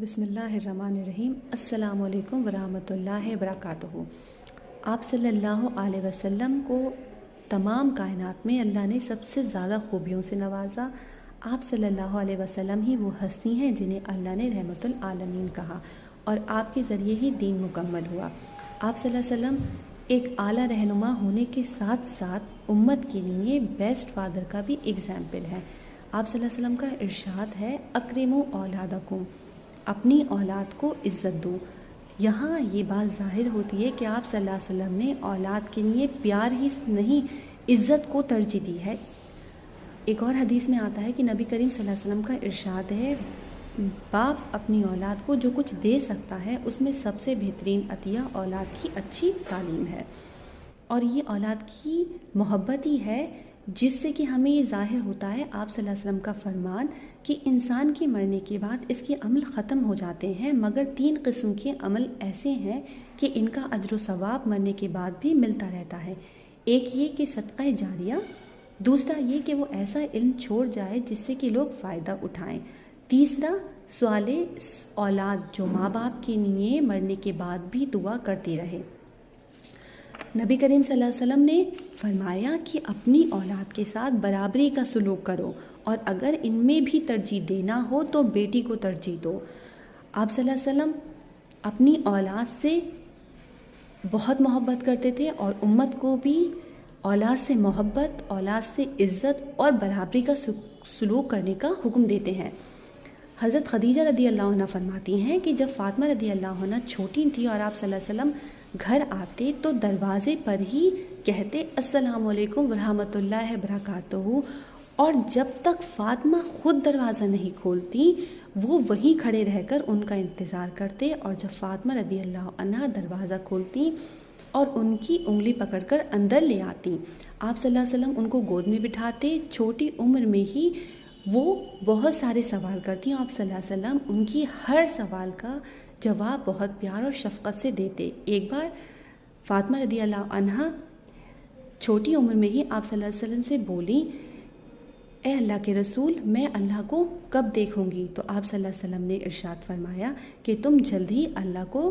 بسم اللہ الرحمن الرحیم۔ السلام علیکم ورحمۃ اللہ وبرکاتہ۔ آپ صلی اللہ علیہ وسلم کو تمام کائنات میں اللہ نے سب سے زیادہ خوبیوں سے نوازا۔ آپ صلی اللہ علیہ وسلم ہی وہ ہستی ہیں جنہیں اللہ نے رحمت العالمین کہا، اور آپ کے ذریعے ہی دین مکمل ہوا۔ آپ صلی اللہ علیہ وسلم ایک اعلیٰ رہنما ہونے کے ساتھ ساتھ امت کے لیے بیسٹ فادر کا بھی ایگزامپل ہے۔ آپ صلی اللہ علیہ وسلم کا ارشاد ہے، اکرموا اولادکم، اپنی اولاد کو عزت دو۔ یہاں یہ بات ظاہر ہوتی ہے کہ آپ صلی اللہ علیہ وسلم نے اولاد کے لیے پیار ہی نہیں، عزت کو ترجیح دی ہے۔ ایک اور حدیث میں آتا ہے کہ نبی کریم صلی اللہ علیہ وسلم کا ارشاد ہے، باپ اپنی اولاد کو جو کچھ دے سکتا ہے اس میں سب سے بہترین عطیہ اولاد کی اچھی تعلیم ہے، اور یہ اولاد کی محبت ہی ہے جس سے کہ ہمیں یہ ظاہر ہوتا ہے آپ صلی اللہ علیہ وسلم کا فرمان کہ انسان کے مرنے کے بعد اس کے عمل ختم ہو جاتے ہیں، مگر 3 قسم کے عمل ایسے ہیں کہ ان کا اجر و ثواب مرنے کے بعد بھی ملتا رہتا ہے۔ ایک یہ کہ صدقہ جاریہ، دوسرا یہ کہ وہ ایسا علم چھوڑ جائے جس سے کہ لوگ فائدہ اٹھائیں، تیسرا صالح اولاد جو ماں باپ کے لیے مرنے کے بعد بھی دعا کرتی رہے۔ نبی کریم صلی اللہ علیہ وسلم نے فرمایا کہ اپنی اولاد کے ساتھ برابری کا سلوک کرو، اور اگر ان میں بھی ترجیح دینا ہو تو بیٹی کو ترجیح دو۔ آپ صلی اللہ علیہ وسلم اپنی اولاد سے بہت محبت کرتے تھے، اور امت کو بھی اولاد سے محبت، اولاد سے عزت اور برابری کا سلوک کرنے کا حکم دیتے ہیں۔ حضرت خدیجہ رضی اللہ عنہ فرماتی ہیں کہ جب فاطمہ رضی اللہ عنہ چھوٹی تھی اور آپ صلی اللہ علیہ وسلم گھر آتے تو دروازے پر ہی کہتے السلام علیکم ورحمۃ اللہ وبرکاتہ، اور جب تک فاطمہ خود دروازہ نہیں کھولتی وہ وہیں کھڑے رہ کر ان کا انتظار کرتے، اور جب فاطمہ رضی اللہ عنہ دروازہ کھولتی اور ان کی انگلی پکڑ کر اندر لے آتی، آپ صلی اللہ علیہ وسلم ان کو گود میں بٹھاتے۔ چھوٹی عمر میں ہی وہ بہت سارے سوال کرتی ہیں، آپ صلی اللہ علیہ وسلم ان کی ہر سوال کا جواب بہت پیار اور شفقت سے دیتے۔ ایک بار فاطمہ رضی اللہ عنہ چھوٹی عمر میں ہی آپ صلی اللہ علیہ وسلم سے بولی، اے اللہ کے رسول، میں اللہ کو کب دیکھوں گی؟ تو آپ صلی اللہ علیہ وسلم نے ارشاد فرمایا کہ تم جلد ہی اللہ کو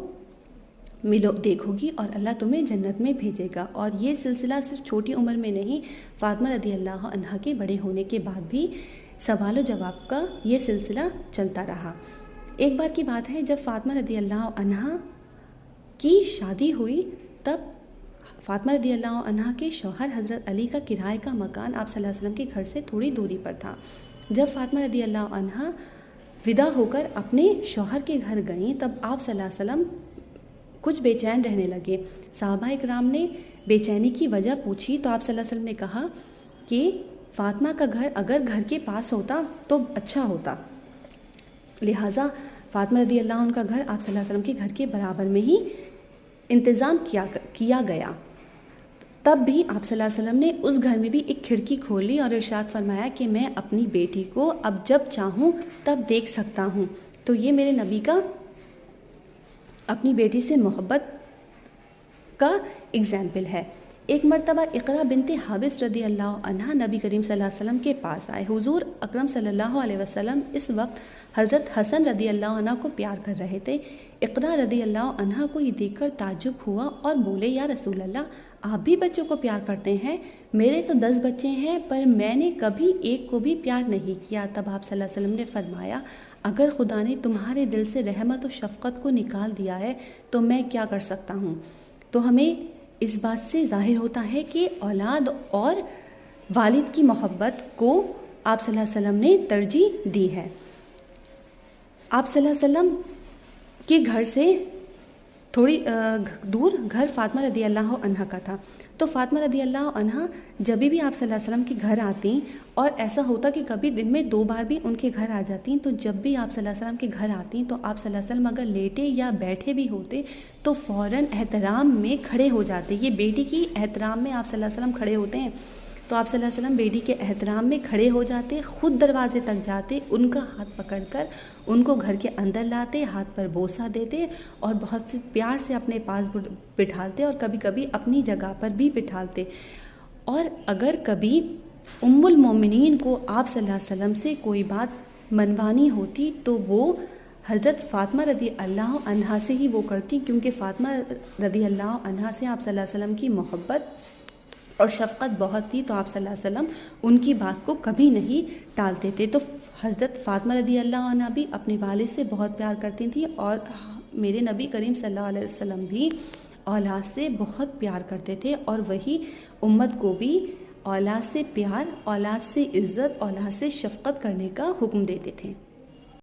دیکھو گی اور اللہ تمہیں جنت میں بھیجے گا۔ اور یہ سلسلہ صرف چھوٹی عمر میں نہیں، فاطمہ رضی اللہ عنہ کے بڑے ہونے کے بعد بھی سوال و جواب کا یہ سلسلہ چلتا رہا۔ ایک بار کی بات ہے، جب فاطمہ رضی اللہ عنہ کی شادی ہوئی تب فاطمہ رضی اللہ عنہ کے شوہر حضرت علی کا کرائے کا مکان آپ صلی اللہ علیہ وسلم کے گھر سے تھوڑی دوری پر تھا۔ جب فاطمہ رضی اللہ عنہ ودا ہو کر اپنے شوہر کے گھر گئیں تب آپ صلی اللہ علیہ وسلم کچھ بے چین رہنے لگے۔ صحابہ اکرام نے بے چینی کی وجہ پوچھی تو آپ صلی اللہ علیہ وسلم نے کہا کہ فاطمہ کا گھر اگر گھر کے پاس ہوتا تو اچھا ہوتا، لہٰذا فاطمہ رضی اللہ عنہ کا گھر آپ صلی اللہ علیہ وسلم کے گھر کے برابر میں ہی انتظام کیا گیا۔ تب بھی آپ صلی اللہ علیہ وسلم نے اس گھر میں بھی ایک کھڑکی کھولی اور ارشاد فرمایا کہ میں اپنی بیٹی کو اب جب چاہوں تب دیکھ سکتا ہوں۔ تو یہ میرے نبی کا اپنی بیٹی سے محبت کا اگزامپل ہے۔ ایک مرتبہ اقرا بنت حابس رضی اللہ عنہ نبی کریم صلی اللہ علیہ وسلم کے پاس آئے۔ حضور اکرم صلی اللہ علیہ وسلم اس وقت حضرت حسن رضی اللہ عنہ کو پیار کر رہے تھے۔ اقرا رضی اللہ عنہ کو یہ دیکھ کر تعجب ہوا اور بولے، یا رسول اللہ، آپ بھی بچوں کو پیار کرتے ہیں؟ میرے تو 10 بچے ہیں پر میں نے کبھی ایک کو بھی پیار نہیں کیا۔ تب آپ صلی اللہ علیہ وسلم نے فرمایا، اگر خدا نے تمہارے دل سے رحمت و شفقت کو نکال دیا ہے تو میں کیا کر سکتا ہوں؟ تو ہمیں اس بات سے ظاہر ہوتا ہے کہ اولاد اور والد کی محبت کو آپ صلی اللہ علیہ وسلم نے ترجیح دی ہے۔ آپ صلی اللہ علیہ وسلم کے گھر سے تھوڑی دور گھر فاطمہ رضی اللہ عنہ کا تھا، تو فاطمہ رضی اللہ عنہ جب بھی آپ صلی اللہ علیہ وسلم کے گھر آتی، اور ایسا ہوتا کہ کبھی دن میں 2 بار بھی ان کے گھر آ جاتی، تو جب بھی آپ صلی اللہ علیہ وسلم کے گھر آتی تو آپ صلی اللہ علیہ وسلم اگر لیٹے یا بیٹھے بھی ہوتے تو فوراً احترام میں کھڑے ہو جاتے۔ یہ بیٹی کی احترام میں آپ صلی اللہ علیہ وسلم کھڑے ہوتے ہیں، تو آپ صلی اللہ علیہ وسلم بیٹی کے احترام میں کھڑے ہو جاتے، خود دروازے تک جاتے، ان کا ہاتھ پکڑ کر ان کو گھر کے اندر لاتے، ہاتھ پر بوسہ دیتے اور بہت سے پیار سے اپنے پاس بٹھالتے، اور کبھی کبھی اپنی جگہ پر بھی بٹھالتے۔ اور اگر کبھی المومنین کو آپ صلی اللہ علیہ وسلم سے کوئی بات منوانی ہوتی تو وہ حضرت فاطمہ رضی اللہ عنہا سے ہی وہ کرتی، کیونکہ فاطمہ رضی اللہ عنہا سے آپ صلی اللہ علیہ وسلم کی محبت اور شفقت بہت تھی، تو آپ صلی اللہ علیہ وسلم ان کی بات کو کبھی نہیں ٹالتے تھے۔ تو حضرت فاطمہ رضی اللہ عنہا بھی اپنے والد سے بہت پیار کرتی تھیں، اور میرے نبی کریم صلی اللہ علیہ وسلم بھی اولاد سے بہت پیار کرتے تھے، اور وہی امت کو بھی اولاد سے پیار، اولاد سے عزت، اولاد سے شفقت کرنے کا حکم دیتے تھے۔